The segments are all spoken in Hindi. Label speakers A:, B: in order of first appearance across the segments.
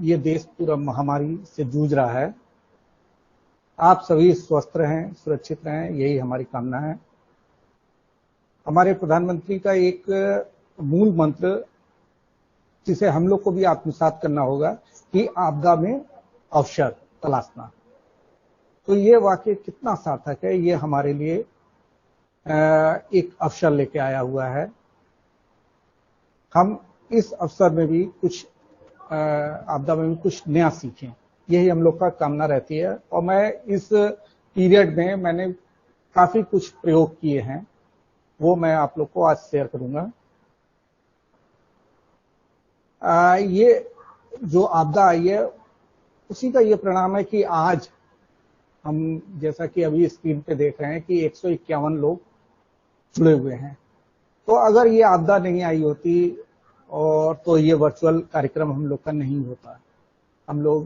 A: ये देश पूरा महामारी से जूझ रहा है। आप सभी स्वस्थ रहें, सुरक्षित रहें, यही हमारी कामना है। हमारे प्रधानमंत्री का एक मूल मंत्र जिसे हम लोग को भी आत्मसात करना होगा कि आपदा में अवसर तलाशना। तो ये वाक्य कितना सार्थक है, ये हमारे लिए एक अवसर लेके आया हुआ है। हम इस अवसर में भी कुछ आपदा में भी कुछ नया सीखें, यही हम लोग का कामना रहती है। और मैं इस पीरियड में मैंने काफी कुछ प्रयोग किए हैं, वो मैं आप लोग को आज शेयर करूंगा। ये जो आपदा आई है उसी का ये परिणाम है कि आज हम जैसा कि अभी स्क्रीन पे देख रहे हैं कि 151 लोग जुड़े हुए हैं। तो अगर ये आपदा नहीं आई होती और तो ये वर्चुअल कार्यक्रम हम लोग का नहीं होता। हम लोग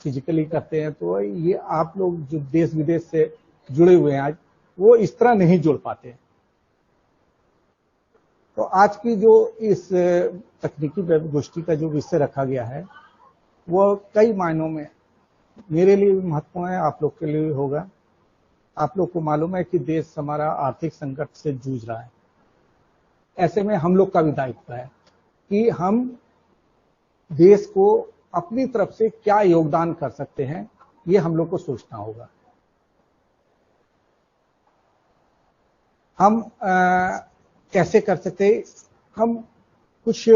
A: फिजिकली करते हैं, तो ये आप लोग जो देश विदेश से जुड़े हुए हैं आज, वो इस तरह नहीं जुड़ पाते। तो आज की जो इस तकनीकी गोष्ठी का जो विषय रखा गया है वो कई मायनों में मेरे लिए भी महत्वपूर्ण है, आप लोग के लिए भी होगा। आप लोग को मालूम है कि देश हमारा आर्थिक संकट से जूझ रहा है। ऐसे में हम लोग का भी दायित्व है कि हम देश को अपनी तरफ से क्या योगदान कर सकते हैं, ये हम लोग को सोचना होगा। हम कैसे कर सकते हैं? हम कुछ,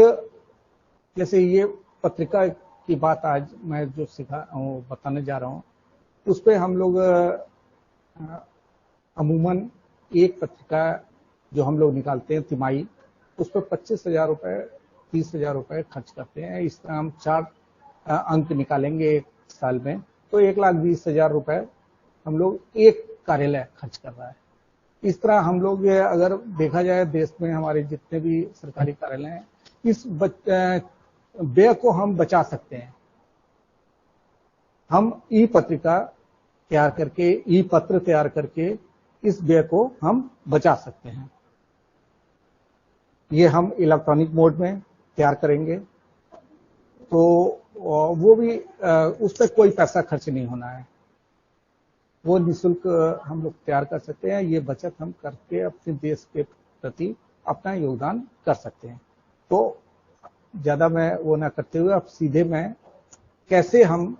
A: जैसे ये पत्रिका की बात आज मैं जो बताने जा रहा हूँ, उस पर हम लोग अमूमन एक पत्रिका जो हम लोग निकालते हैं तिमाही, उस पर 25,000 रुपए 30,000 रुपए खर्च करते हैं। इस तरह हम 4 अंक निकालेंगे एक साल में, तो 1,20,000 रुपए हम लोग एक कार्यालय खर्च कर रहा है। इस तरह हम लोग अगर देखा जाए देश में हमारे जितने भी सरकारी कार्यालय हैं, इस व्यय को हम बचा सकते हैं। हम ई पत्रिका तैयार करके, ई पत्र तैयार करके इस व्यय को हम बचा सकते हैं। ये हम इलेक्ट्रॉनिक मोड में तैयार करेंगे, तो वो भी उस पर कोई पैसा खर्च नहीं होना है, वो निःशुल्क हम लोग तैयार कर सकते हैं। ये बचत हम करके अपने देश के प्रति अपना योगदान कर सकते हैं। तो ज्यादा मैं वो ना करते हुए अब सीधे मैं कैसे हम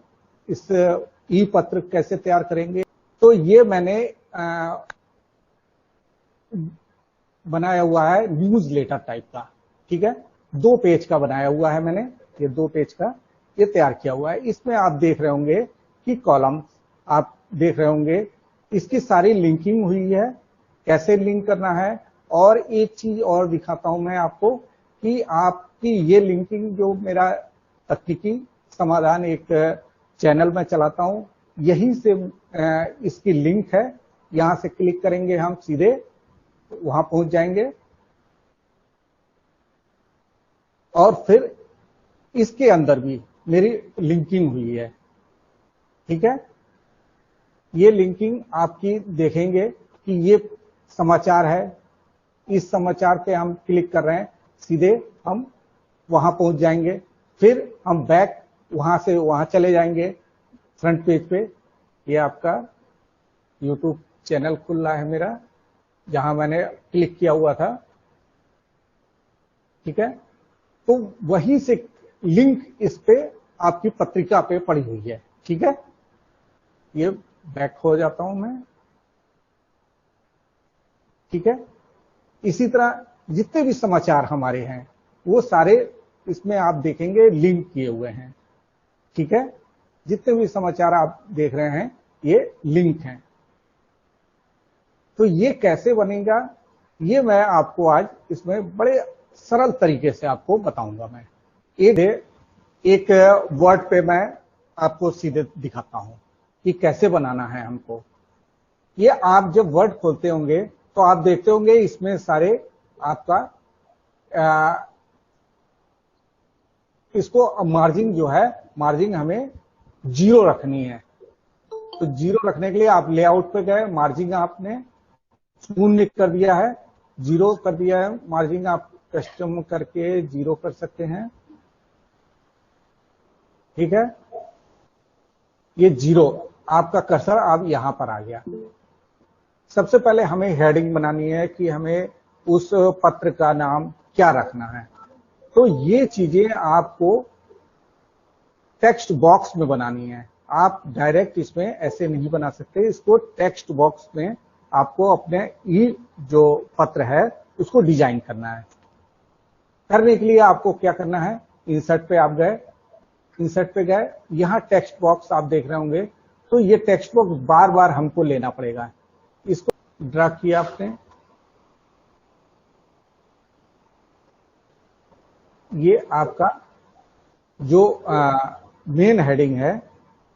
A: इस ई पत्र कैसे तैयार करेंगे, तो ये मैंने बनाया हुआ है न्यूज लेटर टाइप का, ठीक है। 2 पेज का बनाया हुआ है मैंने, ये 2 पेज का ये तैयार किया हुआ है। इसमें आप देख रहे होंगे कि कॉलम आप देख रहे होंगे, इसकी सारी लिंकिंग हुई है, कैसे लिंक करना है। और एक चीज और दिखाता हूं मैं आपको कि आपकी ये लिंकिंग जो मेरा तकनीकी समाधान एक चैनल में चलाता हूं, यहीं से इसकी लिंक है। यहां से क्लिक करेंगे हम सीधे वहां पहुंच जाएंगे और फिर इसके अंदर भी मेरी लिंकिंग हुई है, ठीक है। ये लिंकिंग आपकी देखेंगे कि ये समाचार है, इस समाचार पे हम क्लिक कर रहे हैं, सीधे हम वहां पहुंच जाएंगे। फिर हम बैक वहां से वहां चले जाएंगे फ्रंट पेज पे। ये आपका यूट्यूब चैनल खुल रहा है मेरा, जहां मैंने क्लिक किया हुआ था, ठीक है। तो वहीं से लिंक इस पे आपकी पत्रिका पे पड़ी हुई है, ठीक है। ये बैक हो जाता हूं मैं, ठीक है। इसी तरह जितने भी समाचार हमारे हैं वो सारे इसमें आप देखेंगे लिंक किए हुए हैं, ठीक है। जितने भी समाचार आप देख रहे हैं ये लिंक हैं। तो ये कैसे बनेगा, ये मैं आपको आज इसमें बड़े सरल तरीके से आपको बताऊंगा। मैं एक वर्ड पे मैं आपको सीधे दिखाता हूं कि कैसे बनाना है हमको। ये आप जब वर्ड खोलते होंगे तो आप देखते होंगे इसमें सारे आपका इसको मार्जिन जो है, मार्जिन हमें 0 रखनी है। तो 0 रखने के लिए आप लेआउट पे गए, मार्जिन आपने शून्य कर दिया है, 0 कर दिया है। मार्जिन आप कस्टम करके 0 कर सकते हैं, ठीक है, ये 0, आपका कर्सर अब यहां पर आ गया। सबसे पहले हमें हेडिंग बनानी है कि हमें उस पत्र का नाम क्या रखना है। तो ये चीजें आपको टेक्स्ट बॉक्स में बनानी है, आप डायरेक्ट इसमें ऐसे नहीं बना सकते। इसको टेक्स्ट बॉक्स में आपको अपने ई जो पत्र है उसको डिजाइन करना है। करने के लिए आपको क्या करना है, इंसर्ट पे आप गए, इंसर्ट पे गए, यहां टेक्स्ट बॉक्स आप देख रहे होंगे। तो ये टेक्स्ट बॉक्स बार बार हमको लेना पड़ेगा। इसको ड्रा किया आपने, ये आपका जो मेन हेडिंग है,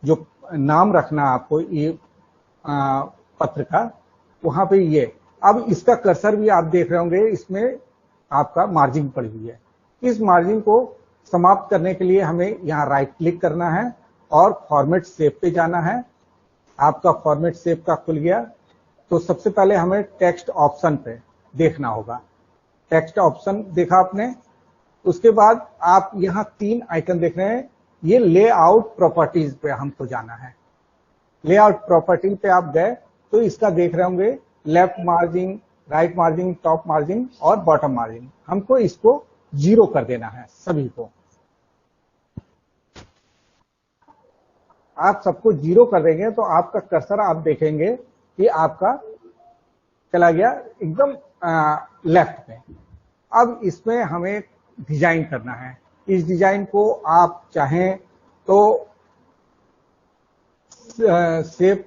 A: जो नाम रखना आपको ये पत्र का, वहां पे ये। अब इसका कर्सर भी आप देख रहे होंगे, इसमें आपका मार्जिन पड़ी हुई है। इस मार्जिन को समाप्त करने के लिए हमें यहां राइट क्लिक करना है और फॉर्मेट सेव पे जाना है। आपका फॉर्मेट सेव का खुल गया। तो सबसे पहले हमें टेक्स्ट ऑप्शन पे देखना होगा। टेक्स्ट ऑप्शन देखा आपने, उसके बाद आप यहां 3 आइकन देख रहे हैं, ये लेआउट प्रॉपर्टीज पे हमको जाना है। लेआउट प्रॉपर्टी पे आप गए तो इसका देख रहे होंगे left margin, right margin, top margin और बॉटम मार्जिन। हमको इसको 0 कर देना है सभी को। आप सबको 0 कर देंगे तो आपका कर्सर आप देखेंगे कि आपका चला गया एकदम लेफ्ट में। अब इसमें हमें डिजाइन करना है। इस डिजाइन को आप चाहें तो सेव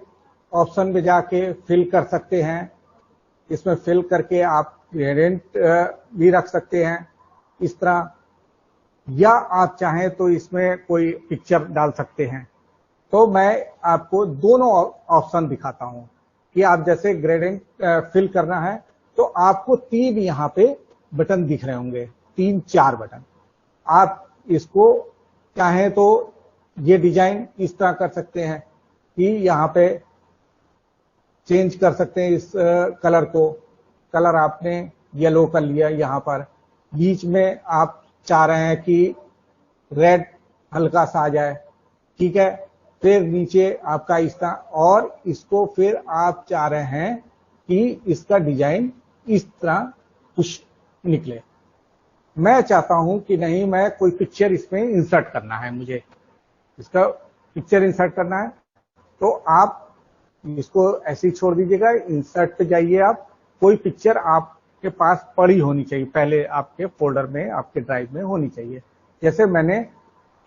A: ऑप्शन में जाके फिल कर सकते हैं। इसमें फिल करके आप ग्रेडियंट भी रख सकते हैं इस तरह, या आप चाहें तो इसमें कोई पिक्चर डाल सकते हैं। तो मैं आपको दोनों ऑप्शन दिखाता हूं कि आप जैसे ग्रेडियंट फिल करना है तो आपको 3 यहां पे बटन दिख रहे होंगे, 3-4 बटन। आप इसको चाहें तो ये डिजाइन इस तरह कर सकते हैं कि यहां पे चेंज कर सकते हैं इस कलर को। कलर आपने येलो कर लिया यहां पर, बीच में आप चाह रहे हैं कि रेड हल्का सा आ जाए, ठीक है। फिर नीचे आपका इसका, और इसको फिर आप चाह रहे हैं कि इसका डिजाइन इस तरह कुछ निकले। मैं चाहता हूं कि नहीं, मैं कोई पिक्चर इसमें इंसर्ट करना है, मुझे इसका पिक्चर इंसर्ट करना है। तो आप इसको ऐसे ही छोड़ दीजिएगा, इंसर्ट पे जाइए। आप कोई पिक्चर आपके पास पड़ी होनी चाहिए, पहले आपके फोल्डर में, आपके ड्राइव में होनी चाहिए। जैसे मैंने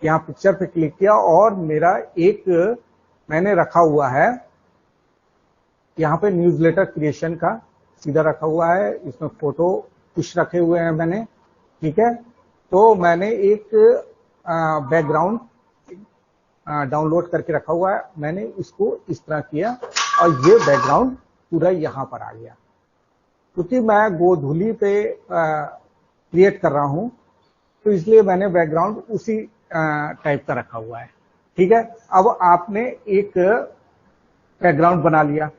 A: यहाँ पिक्चर पे क्लिक किया और मेरा एक मैंने रखा हुआ है यहाँ पे न्यूज़लेटर क्रिएशन का सीधा रखा हुआ है। इसमें फोटो कुछ रखे हुए हैं मैंने, ठीक है। तो मैंने एक बैकग्राउंड डाउनलोड करके रखा हुआ है, मैंने इसको इस तरह किया और ये बैकग्राउंड पूरा यहां पर आ गया। क्योंकि मैं गोधूली पे क्रिएट कर रहा हूं तो इसलिए मैंने बैकग्राउंड उसी टाइप का रखा हुआ है, ठीक है। अब आपने एक बैकग्राउंड बना लिया,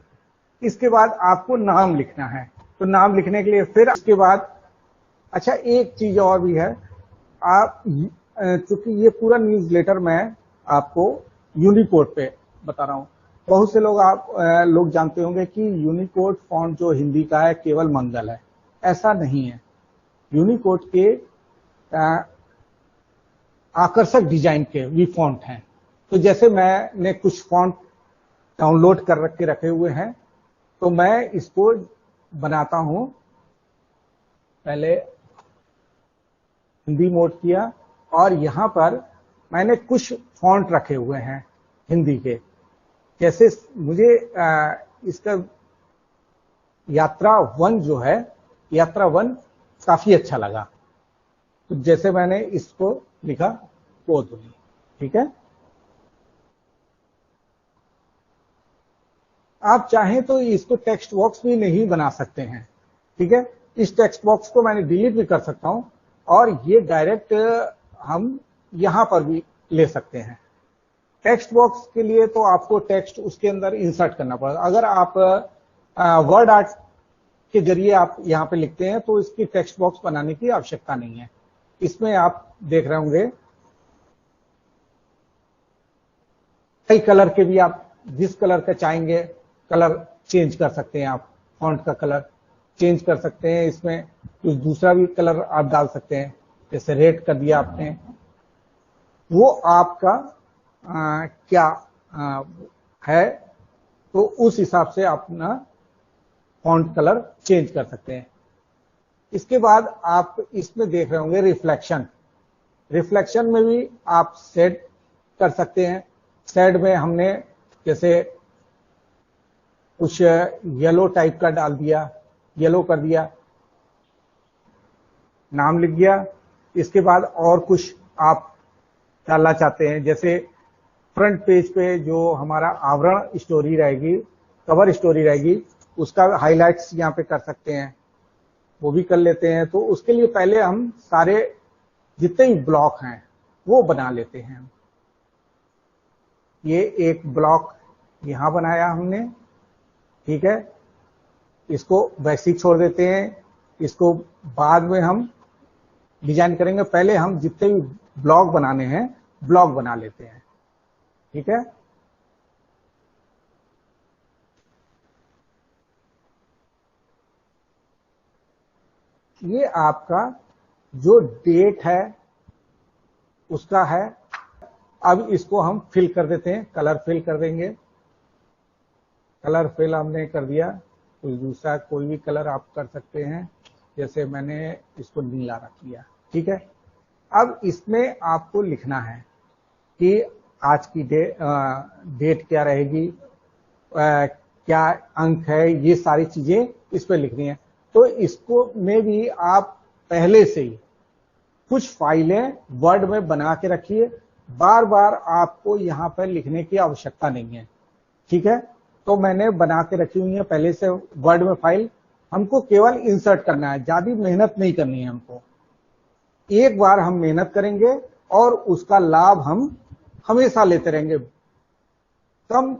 A: इसके बाद आपको नाम लिखना है। तो नाम लिखने के लिए फिर इसके बाद, अच्छा एक चीज और भी है, आप चूंकि ये पूरा न्यूज़लेटर मैं आपको यूनिकोड पे बता रहा हूं। बहुत से लोग जानते होंगे कि यूनिकोड फॉन्ट जो हिंदी का है केवल मंगल है, ऐसा नहीं है। यूनिकोड के आकर्षक डिजाइन के भी फॉन्ट हैं। तो जैसे मैंने कुछ फॉन्ट डाउनलोड कर रखे हुए हैं, तो मैं इसको बनाता हूं। पहले हिंदी मोड किया और यहां पर मैंने कुछ फॉन्ट रखे हुए हैं हिंदी के। जैसे मुझे इसका यात्रा 1 जो है, यात्रा 1 काफी अच्छा लगा। तो जैसे मैंने इसको लिखा गोधूली, ठीक है। आप चाहें तो इसको टेक्स्ट बॉक्स भी नहीं बना सकते हैं, ठीक है। इस टेक्स्ट बॉक्स को मैंने डिलीट भी कर सकता हूं और ये डायरेक्ट हम यहां पर भी ले सकते हैं। टेक्स्ट बॉक्स के लिए तो आपको टेक्स्ट उसके अंदर इंसर्ट करना पड़ेगा। अगर आप वर्ड आर्ट के जरिए आप यहां पे लिखते हैं तो इसकी टेक्स्ट बॉक्स बनाने की आवश्यकता नहीं है। इसमें आप देख रहे होंगे कई कलर के भी आप जिस कलर का चाहेंगे कलर चेंज कर सकते हैं। आप फॉन्ट का कलर चेंज कर सकते हैं, इसमें कुछ दूसरा भी कलर आप डाल सकते हैं, जैसे रेड कर दिया आपने, वो आपका क्या है, तो उस हिसाब से आप अपना फॉन्ट कलर चेंज कर सकते हैं। इसके बाद आप इसमें देख रहे होंगे रिफ्लेक्शन। रिफ्लेक्शन में भी आप सेट कर सकते हैं। सेट में हमने जैसे कुछ येलो टाइप का डाल दिया, येलो कर दिया, नाम लिख दिया। इसके बाद और कुछ आप डालना चाहते हैं, जैसे फ्रंट पेज पे जो हमारा आवरण स्टोरी रहेगी, कवर स्टोरी रहेगी, उसका हाइलाइट्स यहाँ पे कर सकते हैं, वो भी कर लेते हैं। तो उसके लिए पहले हम सारे जितने भी ब्लॉक हैं वो बना लेते हैं। ये एक ब्लॉक यहां बनाया हमने, ठीक है, इसको वैसे ही छोड़ देते हैं, इसको बाद में हम डिजाइन करेंगे। पहले हम जितने भी ब्लॉक बनाने हैं ब्लॉक बना लेते हैं, ठीक है। ये आपका जो डेट है उसका है। अब इसको हम फिल कर देते हैं, कलर फिल कर देंगे। कलर फिल हमने कर दिया, कोई दूसरा कोई भी कलर आप कर सकते हैं, जैसे मैंने इसको नीला रख लिया, ठीक है। अब इसमें आपको लिखना है कि आज की डेट क्या रहेगी, क्या अंक है, ये सारी चीजें इस पर लिखनी है। तो इसको में भी आप पहले से ही कुछ फाइलें वर्ड में बना के रखिए, बार बार आपको यहां पर लिखने की आवश्यकता नहीं है, ठीक है। तो मैंने बना के रखी हुई है पहले से वर्ड में फाइल, हमको केवल इंसर्ट करना है, ज्यादा मेहनत नहीं करनी है हमको। एक बार हम मेहनत करेंगे और उसका लाभ हम हमेशा लेते रहेंगे। कम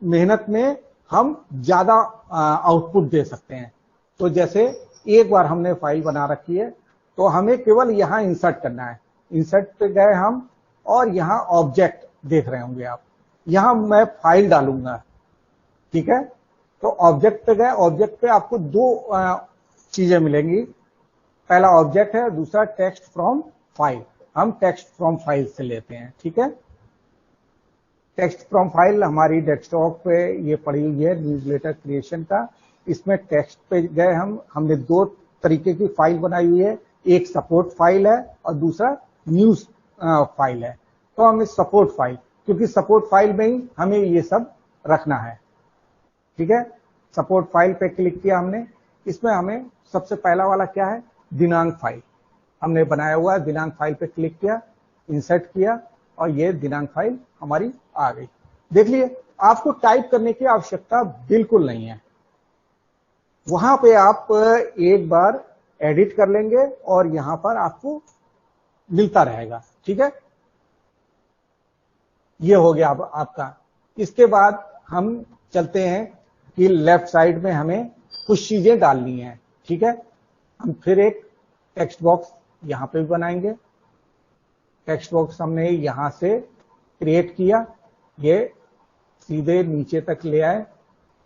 A: मेहनत में हम ज्यादा आउटपुट दे सकते हैं। तो जैसे एक बार हमने फाइल बना रखी है तो हमें केवल यहां इंसर्ट करना है। इंसर्ट पे गए हम और यहां ऑब्जेक्ट देख रहे होंगे आप, यहां मैं फाइल डालूंगा, ठीक है। तो ऑब्जेक्ट पे गए, ऑब्जेक्ट पे आपको दो चीजें मिलेंगी, पहला ऑब्जेक्ट है, दूसरा टेक्स्ट फ्रॉम फाइल। हम टेक्स्ट फ्रॉम फाइल से लेते हैं, ठीक है। टेक्स्ट फ्रॉम फाइल हमारी डेस्कटॉप पे ये पड़ी हुई है न्यूज़लेटर क्रिएशन का। इसमें टेक्स्ट पे गए हमने दो तरीके की फाइल बनाई हुई है, एक सपोर्ट फाइल है और दूसरा न्यूज फाइल है। तो हमें सपोर्ट फाइल, क्योंकि सपोर्ट फाइल में ही हमें ये सब रखना है, ठीक है। सपोर्ट फाइल पे क्लिक किया हमने। इसमें हमें सबसे पहला वाला क्या है, दिनांक फाइल हमने बनाया हुआ है। दिनांक फाइल पे क्लिक किया, इंसर्ट किया और ये दिनांक फाइल हमारी आ गई। देख लिए, आपको टाइप करने की आवश्यकता बिल्कुल नहीं है। वहां पे आप एक बार एडिट कर लेंगे और यहां पर आपको मिलता रहेगा, ठीक है। ये हो गया आपका। इसके बाद हम चलते हैं कि लेफ्ट साइड में हमें कुछ चीजें डालनी है, ठीक है। हम फिर एक टेक्स्ट बॉक्स यहां पे भी बनाएंगे। टेक्स्ट बॉक्स हमने यहां से क्रिएट किया, ये सीधे नीचे तक ले आए।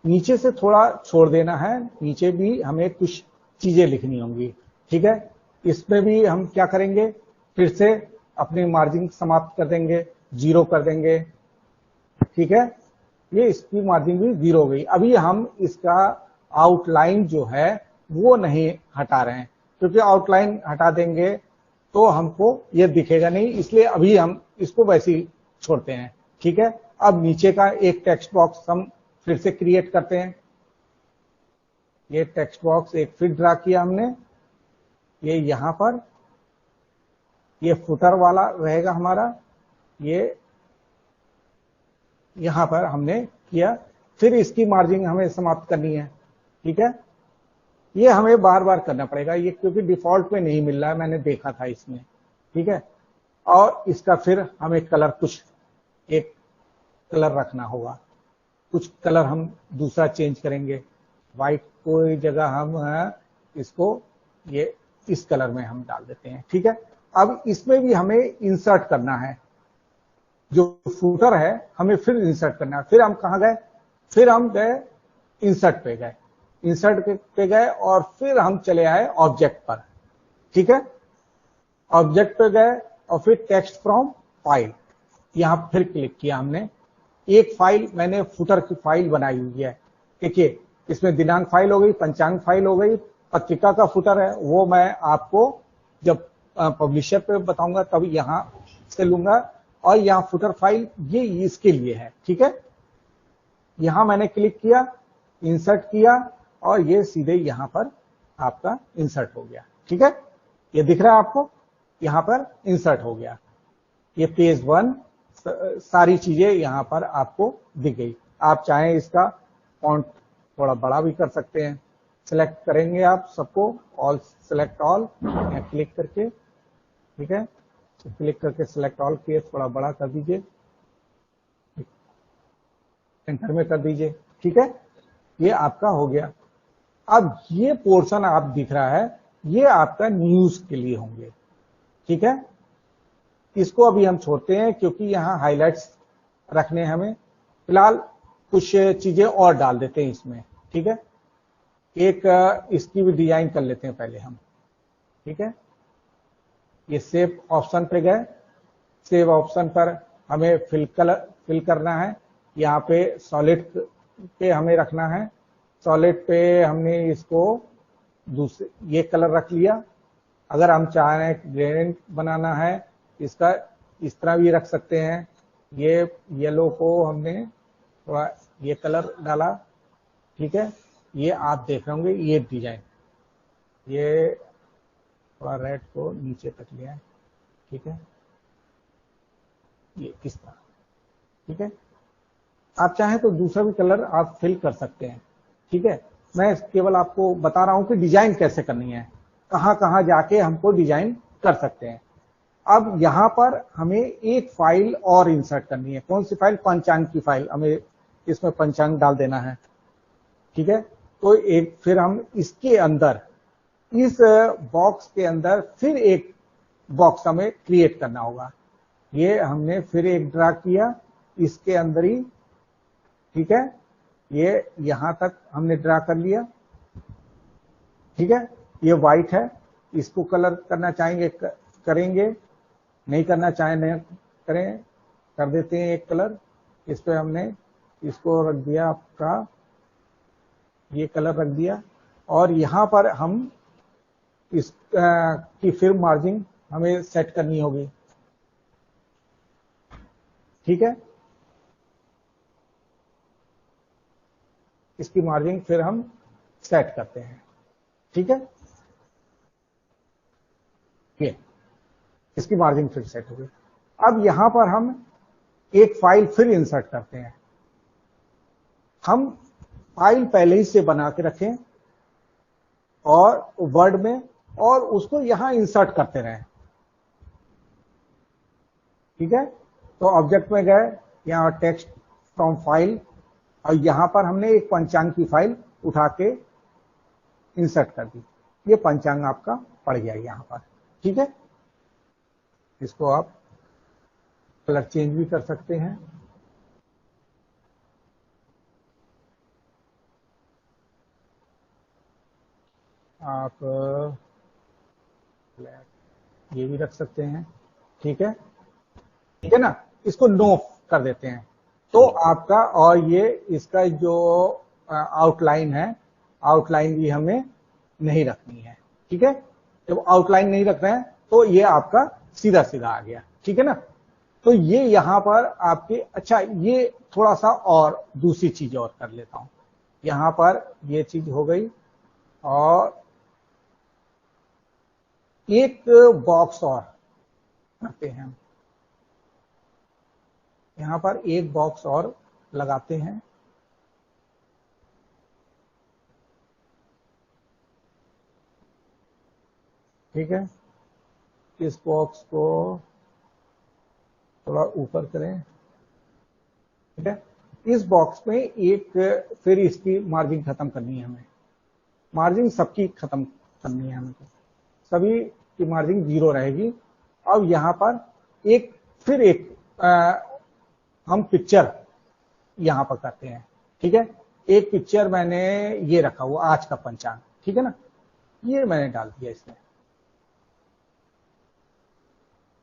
A: नीचे से थोड़ा छोड़ देना है, नीचे भी हमें कुछ चीजें लिखनी होंगी, ठीक है। इसमें भी हम क्या करेंगे, फिर से अपनी मार्जिन समाप्त कर देंगे, 0 कर देंगे, ठीक है। ये इसकी मार्जिन भी 0 हो गई। अभी हम इसका आउटलाइन जो है वो नहीं हटा रहे हैं, क्योंकि आउटलाइन हटा देंगे तो हमको ये दिखेगा नहीं, इसलिए अभी हम इसको वैसे ही छोड़ते हैं, ठीक है। अब नीचे का एक टेक्स्ट बॉक्स हम फिर से क्रिएट करते हैं। ये टेक्स्ट बॉक्स एक फिर ड्रा किया हमने, ये यहां पर, ये फुटर वाला रहेगा हमारा, ये यहां पर हमने किया। फिर इसकी मार्जिन हमें समाप्त करनी है, ठीक है। ये हमें बार बार करना पड़ेगा, ये क्योंकि डिफॉल्ट में नहीं मिल रहा है, मैंने देखा था इसमें, ठीक है। और इसका फिर हमें कलर, कुछ एक कलर रखना होगा, कुछ कलर हम दूसरा चेंज करेंगे। व्हाइट कोई जगह हम इसको ये इस कलर में हम डाल देते हैं, ठीक है। अब इसमें भी हमें इंसर्ट करना है। जो फुटर है हमें फिर इंसर्ट करना है। फिर हम कहां गए, फिर हम गए इंसर्ट पे गए, इंसर्ट पे गए और फिर हम चले आए ऑब्जेक्ट पर। ठीक है, ऑब्जेक्ट पे गए और फिर टेक्स्ट फ्रॉम फाइल, यहां फिर क्लिक किया हमने। एक फाइल मैंने फुटर की फाइल बनाई हुई है। देखिए इसमें दिनांक फाइल हो गई, पंचांग फाइल हो गई, पत्रिका का फुटर है वो मैं आपको जब पब्लिशर पे बताऊंगा तब यहां से लूंगा। और यहां फुटर फाइल ये इसके लिए है। ठीक है, यहां मैंने क्लिक किया, इंसर्ट किया और ये सीधे यहां पर आपका इंसर्ट हो गया। ठीक है, ये दिख रहा है आपको, यहां पर इंसर्ट हो गया। ये पेज 1 सारी चीजें यहां पर आपको दिख गई। आप चाहें इसका फॉन्ट थोड़ा बड़ा भी कर सकते हैं। सिलेक्ट करेंगे आप सबको, ऑल सिलेक्ट ऑल, क्लिक करके। ठीक है, तो क्लिक करके सिलेक्ट ऑल किए, थोड़ा बड़ा कर दीजिए, एंटर में कर दीजिए। ठीक है, ये आपका हो गया। अब ये पोर्शन आप दिख रहा है, ये आपका न्यूज के लिए होंगे। ठीक है, इसको अभी हम छोड़ते हैं क्योंकि यहां हाइलाइट्स रखने हैं हमें। फिलहाल कुछ चीजें और डाल देते हैं इसमें। ठीक है, एक इसकी भी डिजाइन कर लेते हैं पहले हम। ठीक है, ये सेव ऑप्शन पे गए, सेव ऑप्शन पर हमें फिल करना है। यहाँ पे सॉलिड पे हमें रखना है, सॉलिड पे हमने इसको दूसरे ये कलर रख लिया। अगर हम चाह रहे हैं ग्रेडिएंट बनाना है इसका, इस तरह भी रख सकते हैं। ये येलो को हमने थोड़ा ये कलर डाला। ठीक है, ये आप देख रहे होंगे ये डिजाइन, ये थोड़ा रेड को नीचे तक लिया है। ठीक है, ये इस तरह। ठीक है, आप चाहें तो दूसरा भी कलर आप फिल कर सकते हैं। ठीक है, मैं केवल आपको बता रहा हूं कि डिजाइन कैसे करनी है, कहां कहां जाके हमको डिजाइन कर सकते हैं। अब यहां पर हमें एक फाइल और इंसर्ट करनी है। कौन सी फाइल? पंचांग की फाइल। हमें इसमें पंचांग डाल देना है। ठीक है, तो एक फिर हम इसके अंदर, इस बॉक्स के अंदर फिर एक बॉक्स हमें क्रिएट करना होगा। ये हमने फिर एक ड्रा किया इसके अंदर ही। ठीक है, ये यहां तक हमने ड्रा कर लिया। ठीक है, ये व्हाइट है, इसको कलर करना चाहेंगे करेंगे, नहीं करना चाहे नहीं करें, कर देते हैं एक कलर। इस पे हमने इसको रख दिया आपका, ये कलर रख दिया। और यहां पर हम इस की फिर मार्जिन हमें सेट करनी होगी। ठीक है, इसकी मार्जिन फिर हम सेट करते हैं। ठीक है, ये इसकी मार्जिन फिर सेट हो गई। अब यहां पर हम एक फाइल फिर इंसर्ट करते हैं। हम फाइल पहले ही से बना के रखें और वर्ड में, और उसको यहां इंसर्ट करते रहें। ठीक है, तो ऑब्जेक्ट में गए, यहां टेक्स्ट फ्रॉम फाइल, और यहां पर हमने एक पंचांग की फाइल उठा के इंसर्ट कर दी। ये पंचांग आपका पड़ गया यहां पर। ठीक है, इसको आप कलर चेंज भी कर सकते हैं। आप ये भी रख सकते हैं। ठीक है, ठीक है ना, इसको नो कर देते हैं। तो आपका, और ये इसका जो आउटलाइन है, आउटलाइन भी हमें नहीं रखनी है। ठीक है, जब आउटलाइन नहीं रख रहे हैं तो ये आपका सीधा सीधा आ गया। ठीक है ना, तो ये यहां पर आपके, अच्छा ये थोड़ा सा और दूसरी चीज और कर लेता हूं। यहां पर ये चीज हो गई, और एक बॉक्स और करते हैं हम। यहां पर एक बॉक्स और लगाते हैं। ठीक है, इस बॉक्स को थोड़ा ऊपर करें। ठीक है, इस बॉक्स में एक फिर इसकी मार्जिन खत्म करनी है हमें। मार्जिन सबकी खत्म करनी है हमें, सभी की मार्जिन 0 रहेगी। अब यहां पर एक फिर एक हम पिक्चर यहां पर करते हैं। ठीक है, एक पिक्चर मैंने ये रखा हुआ आज का पंचांग, ठीक है ना, ये मैंने डाल दिया इसमें,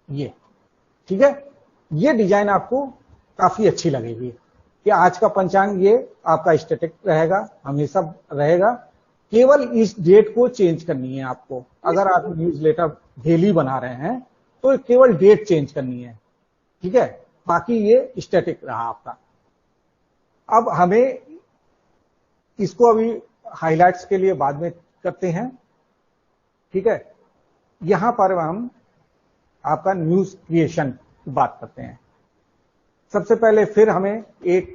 A: ये ठीक है। ये डिजाइन आपको काफी अच्छी लगेगी कि आज का पंचांग ये आपका स्टैटिक रहेगा, हमेशा रहेगा, केवल इस डेट को चेंज करनी है आपको। अगर आप न्यूज़लेटर डेली बना रहे हैं तो केवल डेट चेंज करनी है, ठीक है, बाकी ये स्टैटिक रहा आपका। अब हमें इसको अभी हाइलाइट्स के लिए बाद में करते हैं, ठीक है। यहां पर हम आपका न्यूज क्रिएशन की बात करते हैं। सबसे पहले फिर हमें एक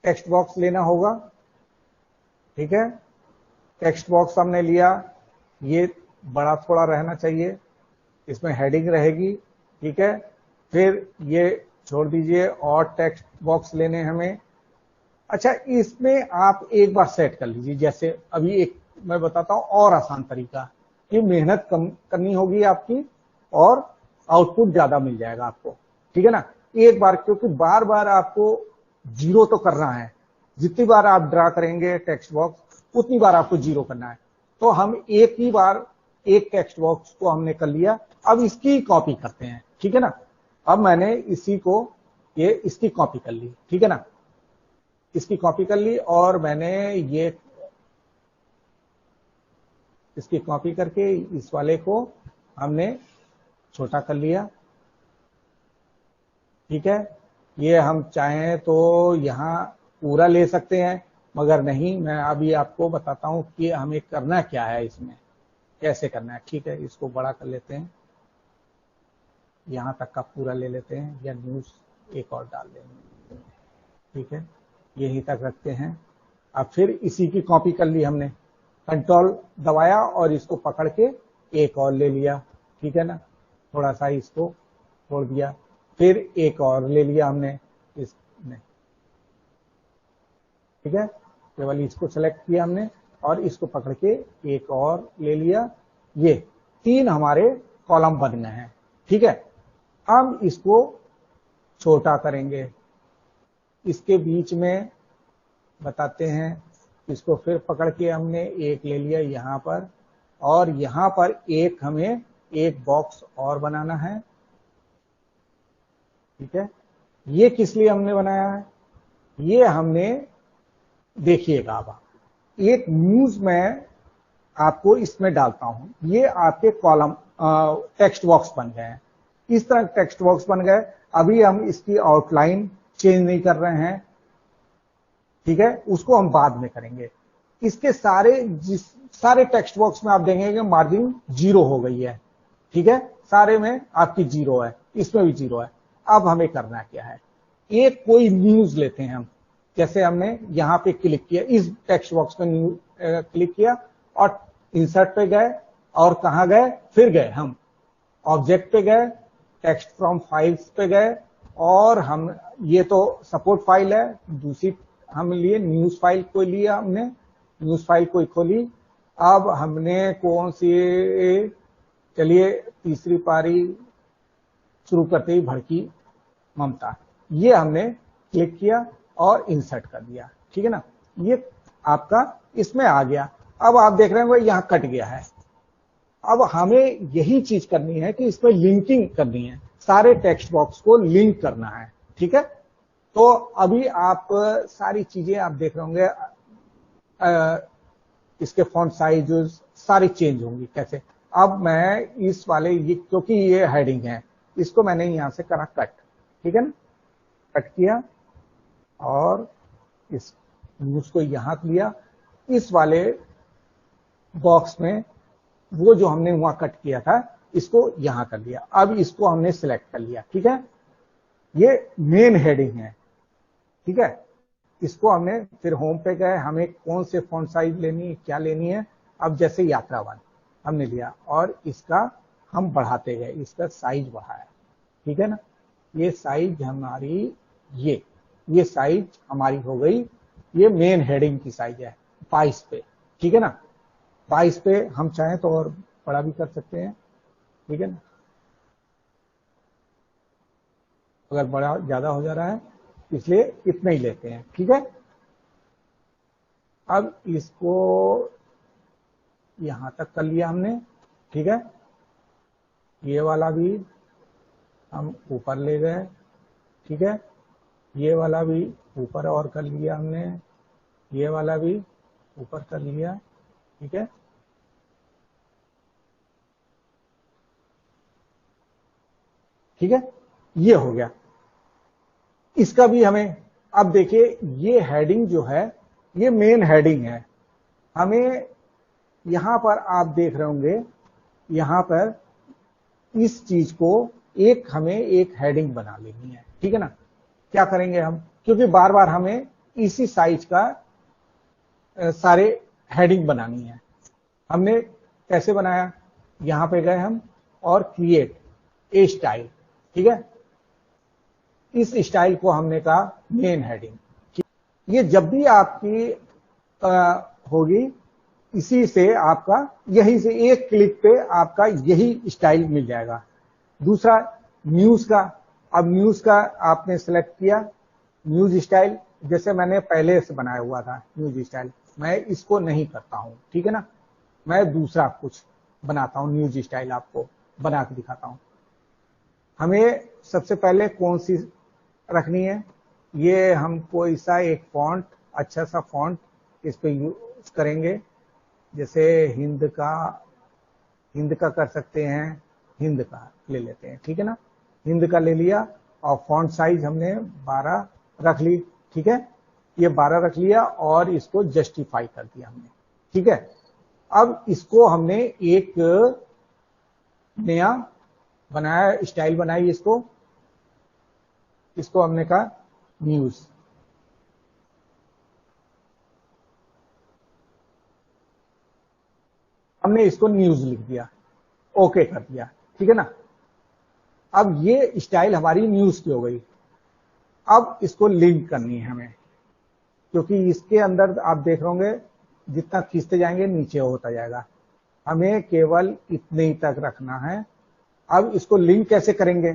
A: टेक्स्ट बॉक्स लेना होगा, ठीक है। टेक्स्ट बॉक्स हमने लिया, ये बड़ा थोड़ा रहना चाहिए, इसमें हेडिंग रहेगी, ठीक है। फिर ये छोड़ दीजिए, और टेक्स्ट बॉक्स लेने हमें। अच्छा, इसमें आप एक बार सेट कर लीजिए, जैसे अभी एक मैं बताता हूं और आसान तरीका, ये मेहनत कम करनी होगी आपकी और आउटपुट ज्यादा मिल जाएगा आपको, ठीक है ना। एक बार, क्योंकि बार बार आपको जीरो तो करना है, जितनी बार आप ड्रा करेंगे टेक्स्ट बॉक्स उतनी बार आपको जीरो करना है। तो हम एक ही बार एक टेक्स्ट बॉक्स को हमने कर लिया, अब इसकी कॉपी करते हैं, ठीक है ना। अब मैंने इसी को ये इसकी कॉपी कर ली, ठीक है ना, इसकी कॉपी कर ली, और मैंने ये इसकी कॉपी करके इस वाले को हमने छोटा कर लिया, ठीक है। ये हम चाहें तो यहां पूरा ले सकते हैं, मगर नहीं, मैं अभी आपको बताता हूं कि हमें करना क्या है, इसमें कैसे करना है, ठीक है। इसको बड़ा कर लेते हैं, यहां तक का पूरा ले लेते हैं, या न्यूज एक और डाल देंगे, ठीक है, यहीं तक रखते हैं। अब फिर इसी की कॉपी कर ली हमने, कंट्रोल दबाया और इसको पकड़ के एक और ले लिया, ठीक है ना, थोड़ा सा इसको छोड़ दिया, फिर एक और ले लिया हमने इसमें, ठीक है, केवल इसको सेलेक्ट किया हमने और इसको पकड़ के एक और ले लिया। ये तीन हमारे कॉलम बन गए हैं, ठीक है। हम इसको छोटा करेंगे, इसके बीच में बताते हैं, इसको फिर पकड़ के हमने एक ले लिया यहां पर, और यहां पर एक हमें एक बॉक्स और बनाना है, ठीक है। ये किस लिए हमने बनाया है, ये हमने, देखिएगा अब एक न्यूज में आपको इसमें डालता हूं, ये आपके कॉलम टेक्स्ट बॉक्स बन गए हैं, इस तरह टेक्स्ट बॉक्स बन गए। अभी हम इसकी आउटलाइन चेंज नहीं कर रहे हैं, ठीक है, उसको हम बाद में करेंगे। इसके सारे टेक्स्ट बॉक्स में आप देखेंगे कि मार्जिन जीरो हो गई है, ठीक है, सारे में आपकी जीरो है, इसमें भी जीरो है। अब हमें करना क्या है, एक कोई न्यूज लेते हैं हम, जैसे हमने यहां पे क्लिक किया, इस टेक्स्ट बॉक्स में न्यूज क्लिक किया और इंसर्ट पे गए, और कहां गए, फिर गए हम ऑब्जेक्ट पे गए, टेक्स्ट फ्रॉम फाइल्स पे गए, और हम, ये तो सपोर्ट फाइल है, दूसरी हम लिए न्यूज फाइल को लिया हमने, न्यूज फाइल को खोली। अब हमने कौन सी, चलिए तीसरी पारी शुरू करते ही भड़की ममता, ये हमने क्लिक किया और इंसर्ट कर दिया, ठीक है ना, ये आपका इसमें आ गया। अब आप देख रहे हैं यहां कट गया है। अब हमें यही चीज करनी है कि इसमें लिंकिंग करनी है, सारे टेक्स्ट बॉक्स को लिंक करना है, ठीक है। तो अभी आप सारी चीजें आप देख रहे होंगे, इसके फॉन्ट साइज सारी चेंज होंगी कैसे। अब मैं इस वाले, ये क्योंकि ये हेडिंग है, इसको मैंने यहां से करा कट, ठीक है ना, कट किया और इस न्यूज को यहां लिया, इस वाले बॉक्स में वो जो हमने वहां कट किया था इसको यहां कर लिया। अब इसको हमने सिलेक्ट कर लिया, ठीक है, ये मेन हेडिंग है, ठीक है। इसको हमने फिर होम पे गए, हमें कौन से फॉन्ट साइज लेनी है, क्या लेनी है। अब जैसे यात्रा वन हमने लिया और इसका हम बढ़ाते गए, इसका साइज बढ़ाया, ठीक है ना, ये साइज हमारी, ये साइज हमारी हो गई, ये मेन हेडिंग की साइज है 22 पे, ठीक है ना। 22 पे हम चाहें तो और बड़ा भी कर सकते हैं, ठीक है ना। अगर बड़ा ज्यादा हो जा रहा है इसलिए इतना ही लेते हैं। ठीक है, अब इसको यहां तक कर लिया हमने। ठीक है, ये वाला भी हम ऊपर ले गए। ठीक है, ये वाला भी ऊपर और कर लिया हमने, ये वाला भी ऊपर कर लिया। ठीक है, ठीक है, ये हो गया। इसका भी हमें, अब देखिए ये हेडिंग जो है ये मेन हेडिंग है। हमें यहां पर आप देख रहे होंगे, यहां पर इस चीज को हमें एक हेडिंग बना लेनी है। ठीक है ना, क्या करेंगे हम, क्योंकि बार बार हमें इसी साइज का सारे हेडिंग बनानी है। हमने कैसे बनाया, यहां पे गए हम और क्रिएट ए स्टाइल। ठीक है, इस स्टाइल को हमने कहा मेन हेडिंग। ये जब भी आपकी होगी, इसी से आपका, यही से एक क्लिक पे आपका यही स्टाइल मिल जाएगा। दूसरा न्यूज का, अब न्यूज का आपने सेलेक्ट किया न्यूज स्टाइल, जैसे मैंने पहले से बनाया हुआ था न्यूज स्टाइल, मैं इसको नहीं करता हूं। ठीक है ना, मैं दूसरा कुछ बनाता हूं न्यूज स्टाइल, आपको बना के दिखाता हूं। हमें सबसे पहले कौन सी रखनी है, ये हमको ऐसा एक फॉन्ट, अच्छा सा फॉन्ट इस पे यूज करेंगे। जैसे हिंद का कर सकते हैं, हिंद का ले लेते हैं। ठीक है ना, हिंद का ले लिया और फॉन्ट साइज हमने 12 रख ली। ठीक है, ये 12 रख लिया और इसको जस्टिफाई कर दिया हमने। ठीक है, अब इसको हमने एक नया बनाया, स्टाइल बनाई, इसको हमने कहा न्यूज। हमने इसको न्यूज लिख दिया, ओके कर दिया। ठीक है ना, अब ये स्टाइल हमारी न्यूज की हो गई। अब इसको लिंक करनी है हमें, क्योंकि इसके अंदर आप देख रहे होंगे जितना खींचते जाएंगे नीचे होता जाएगा। हमें केवल इतने ही तक रखना है। अब इसको लिंक कैसे करेंगे,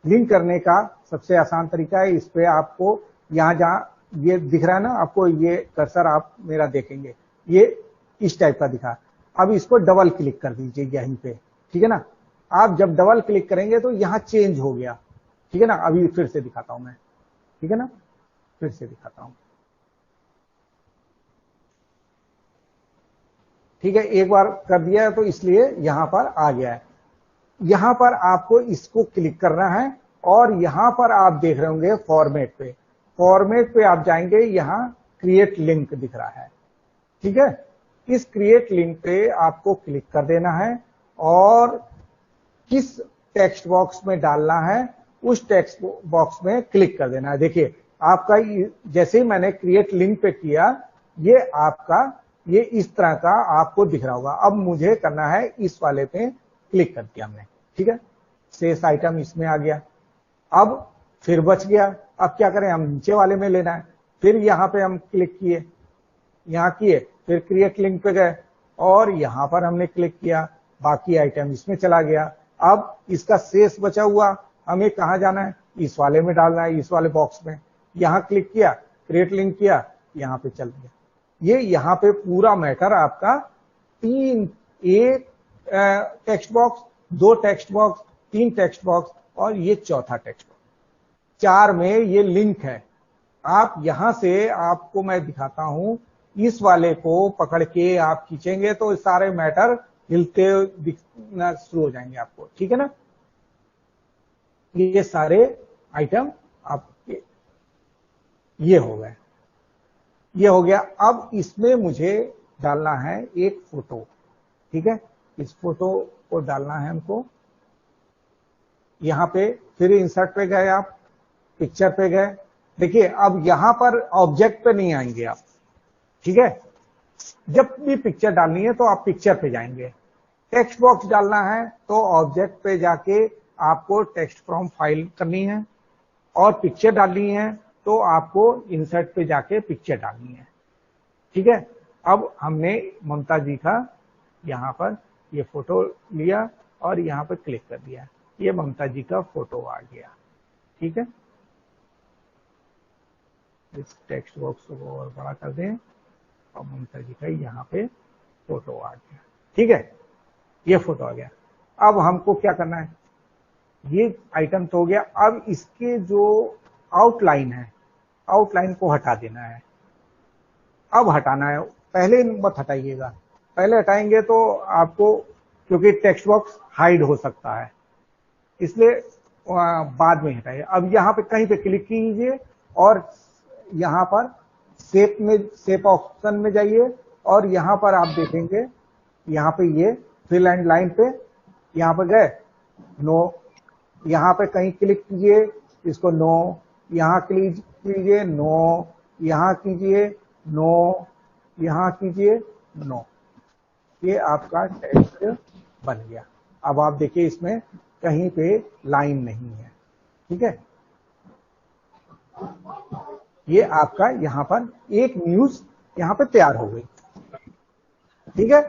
A: लिंक करने का सबसे आसान तरीका है, इस पे आपको यहां जहां ये दिख रहा है ना, आपको ये कर्सर आप मेरा देखेंगे, ये इस टाइप का दिखा। अब इसको डबल क्लिक कर दीजिए यहीं पे। ठीक है ना, आप जब डबल क्लिक करेंगे तो यहां चेंज हो गया। ठीक है ना, अभी फिर से दिखाता हूं मैं। ठीक है ना, फिर से दिखाता हूं। ठीक है, एक बार कर दिया है तो इसलिए यहां पर आ गया है। यहां पर आपको इसको क्लिक करना है और यहां पर आप देख रहे होंगे फॉर्मेट पे, फॉर्मेट पे आप जाएंगे, यहां क्रिएट लिंक दिख रहा है। ठीक है, इस क्रिएट लिंक पे आपको क्लिक कर देना है और किस टेक्स्ट बॉक्स में डालना है उस टेक्स्ट बॉक्स में क्लिक कर देना है। देखिए आपका जैसे ही मैंने क्रिएट लिंक पे किया, ये आपका ये इस तरह का आपको दिख रहा होगा। अब मुझे करना है इस वाले पे क्लिक कर दिया हमने। ठीक है, शेष आइटम इसमें आ गया। अब फिर बच गया, अब क्या करें, हम नीचे वाले में लेना है। फिर यहां पे हम क्लिक किए, यहां किए, फिर क्रिएट लिंक पे गए और यहां पर हमने क्लिक किया, बाकी आइटम इसमें चला गया। अब इसका शेष बचा हुआ हमें कहां जाना है, इस वाले में डालना है, इस वाले बॉक्स में। यहां क्लिक किया, क्रिएट लिंक किया, यहां पे चल गया। ये यहां पे पूरा मैटर आपका एक text box, 2 text box, 3 text box और ये चौथा टेक्स्ट बॉक्स, 4 में ये लिंक है। आप यहां से, आपको मैं दिखाता हूं, इस वाले को पकड़ के आप खींचेंगे तो सारे मैटर हिलते दिखना शुरू हो जाएंगे आपको। ठीक है ना, ये सारे आइटम आपके ये हो गए, ये हो गया। अब इसमें मुझे डालना है एक फोटो। ठीक है, इस फोटो को डालना है हमको। यहां पे फिर इंसर्ट पे गए, आप पिक्चर पे गए। देखिए अब यहां पर ऑब्जेक्ट पे नहीं आएंगे आप। ठीक है, जब भी पिक्चर डालनी है तो आप पिक्चर पे जाएंगे। टेक्स्ट बॉक्स डालना है तो ऑब्जेक्ट पे जाके आपको टेक्स्ट फ्रॉम फाइल करनी है, और पिक्चर डालनी है तो आपको इंसर्ट पे जाके पिक्चर डालनी है। ठीक है, अब हमने ममता जी का यहां पर ये फोटो लिया और यहां पर क्लिक कर दिया, ये ममता जी का फोटो आ गया। ठीक है, इस टेक्स्ट बॉक्स को और बड़ा कर दें और ममता जी का यहाँ पे फोटो आ गया। ठीक है, ये फोटो आ गया। अब हमको क्या करना है, ये आइटम तो हो गया। अब इसके जो आउटलाइन है, आउटलाइन को हटा देना है। अब हटाना है, पहले मत हटाइएगा, पहले हटाएंगे तो आपको, क्योंकि टेक्स्ट बॉक्स हाइड हो सकता है, इसलिए बाद में हटाइए। अब यहाँ पे कहीं पे क्लिक कीजिए और यहाँ पर शेप में, शेप ऑप्शन में जाइए और यहाँ पर आप देखेंगे, यहाँ पे ये फिल एंड लाइन पे यहाँ पर गए, नो, यहाँ पे कहीं क्लिक कीजिए, इसको नो, यहाँ क्लिक कीजिए, नो, यहाँ कीजिए, नो, यहाँ कीजिए, नो। ये आपका टेक्स्ट बन गया। अब आप देखिए इसमें कहीं पे लाइन नहीं है। ठीक है, ये आपका यहाँ पर एक न्यूज यहाँ पे तैयार हो गई। ठीक है,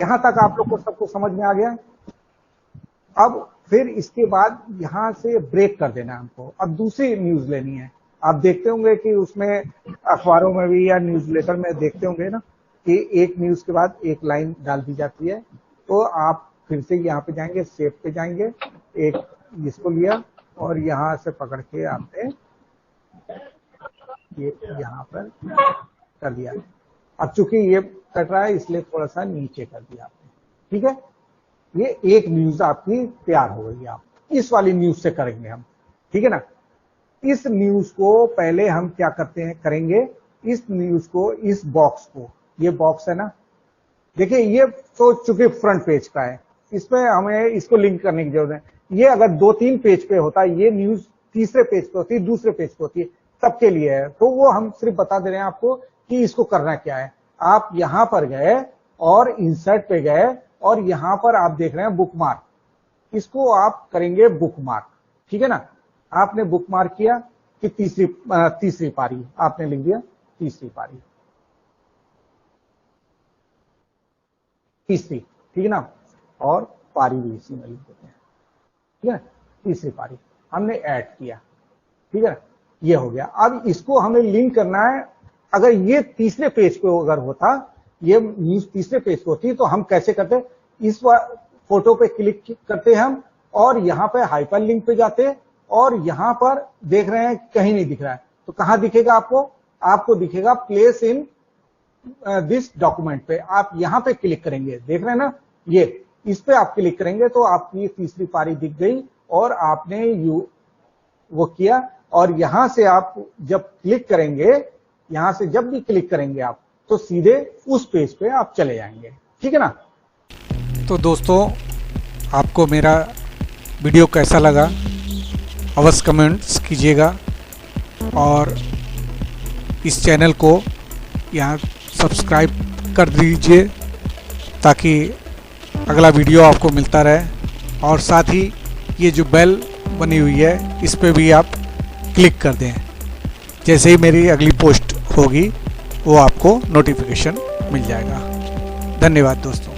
A: यहां तक आप लोग को सबको समझ में आ गया। अब फिर इसके बाद यहां से ब्रेक कर देना हमको, अब दूसरी न्यूज लेनी है। आप देखते होंगे कि उसमें अखबारों में भी या न्यूज़लेटर में देखते होंगे ना कि एक न्यूज के बाद एक लाइन डाल दी जाती है। तो आप फिर से यहाँ पे जाएंगे, शेप पे जाएंगे, एक इसको लिया और यहाँ से पकड़ के आपने ये यहाँ पर कर दिया। अब चूंकि ये कट रहा है इसलिए थोड़ा सा नीचे कर दिया आपने। ठीक है, ये एक न्यूज आपकी तैयार हो गई। आप इस वाली न्यूज से करेंगे हम। ठीक है ना, इस न्यूज को पहले हम क्या करते हैं, करेंगे इस न्यूज को, इस बॉक्स को, ये बॉक्स है ना, देखिए ये तो चूंकि फ्रंट पेज का है, इसमें हमें इसको लिंक करने की जरूरत है। ये अगर 2-3 पेज पे होता, ये न्यूज तीसरे पेज पे होती, दूसरे पेज पे होती है, सबके लिए है। तो वो हम सिर्फ बता दे रहे हैं आपको कि इसको करना क्या है। आप यहां पर गए और इंसर्ट पे गए और यहां पर आप देख रहे हैं बुकमार्क, इसको आप करेंगे बुकमार्क। ठीक है ना, आपने बुकमार्क किया कि तीसरी पारी आपने लिख दिया, तीसरी पारी, तीसरी। ठीक है ना, और पारी भी इसी में लिख देते हैं। ठीक है, तीसरी पारी हमने ऐड किया। ठीक है, ये हो गया। अब इसको हमें लिंक करना है। अगर ये तीसरे पेज पे अगर होता, ये न्यूज तीसरे पेज पे होती, तो हम कैसे करते, इस फोटो पे क्लिक करते हम और यहाँ पे हाइपर लिंक पे जाते और यहाँ पर देख रहे हैं कहीं नहीं दिख रहा है, तो कहां दिखेगा आपको, आपको दिखेगा प्लेस इन दिस डॉक्यूमेंट पे। आप यहाँ पे क्लिक करेंगे, देख रहे हैं ना, ये इस पे आप क्लिक करेंगे तो आपकी तीसरी पारी दिख गई और आपने वो किया। और यहां से आप जब क्लिक करेंगे, यहां से जब भी क्लिक करेंगे आप, तो सीधे उस पेज पे आप चले जाएंगे। ठीक है ना।
B: तो दोस्तों, आपको मेरा वीडियो कैसा लगा अवश्य कमेंट्स कीजिएगा और इस चैनल को यहाँ सब्सक्राइब कर दीजिए ताकि अगला वीडियो आपको मिलता रहे। और साथ ही ये जो बेल बनी हुई है इस पे भी आप क्लिक कर दें, जैसे ही मेरी अगली पोस्ट होगी वो आपको नोटिफिकेशन मिल जाएगा। धन्यवाद दोस्तों।